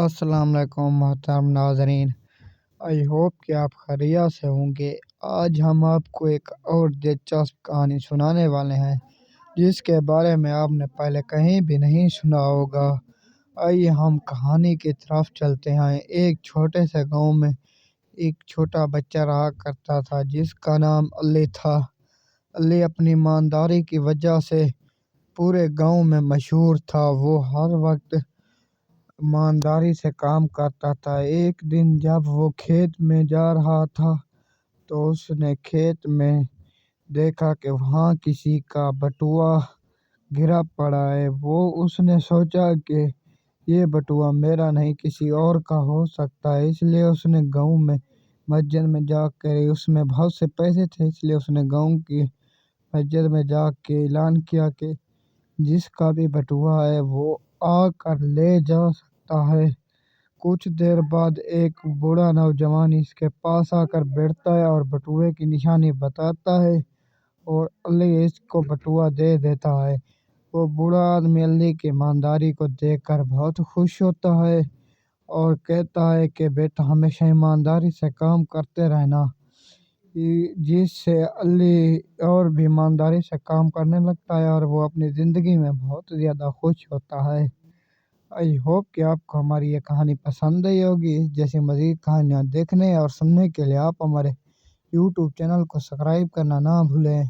السلام علیکم محترم ناظرین، آئی ہوپ کہ آپ خیریت سے ہوں گے۔ آج ہم آپ کو ایک اور دلچسپ کہانی سنانے والے ہیں جس کے بارے میں آپ نے پہلے کہیں بھی نہیں سنا ہوگا۔ آئیے ہم کہانی کی طرف چلتے ہیں۔ ایک چھوٹے سے گاؤں میں ایک چھوٹا بچہ رہا کرتا تھا جس کا نام علی تھا۔ علی اپنی ایمانداری کی وجہ سے پورے گاؤں میں مشہور تھا۔ وہ ہر وقت ایمانداری سے کام کرتا تھا۔ ایک دن جب وہ کھیت میں جا رہا تھا تو اس نے کھیت میں دیکھا کہ وہاں کسی کا بٹوا گرا پڑا ہے۔ اس نے سوچا کہ یہ بٹوا میرا نہیں کسی اور کا ہو سکتا ہے، اس لیے اس نے گاؤں میں مسجد میں جا کر، اس میں بہت سے پیسے تھے، اس لیے اس نے گاؤں کی مسجد میں جا کے اعلان کیا کہ جس کا بھی بٹوا ہے وہ آ کر لے جا سکتا ہے۔ کچھ دیر بعد ایک بوڑھا نوجوان اس کے پاس آ کر بیٹھتا ہے اور بٹوے کی نشانی بتاتا ہے اور علی اس کو بٹوا دے دیتا ہے۔ وہ بوڑھا آدمی علی کی ایمانداری کو دیکھ کر بہت خوش ہوتا ہے اور کہتا ہے کہ بیٹا ہمیشہ ایمانداری سے کام کرتے رہنا، جس سے علی اور بھی ایمانداری سے کام کرنے لگتا ہے اور وہ اپنی زندگی میں بہت زیادہ خوش ہوتا ہے۔ آئی ہوپ کہ آپ کو ہماری یہ کہانی پسند آئی ہوگی۔ اس جیسی مزید کہانیاں دیکھنے اور سننے کے لیے آپ ہمارے یوٹیوب چینل کو سبسکرائب کرنا نہ بھولیں۔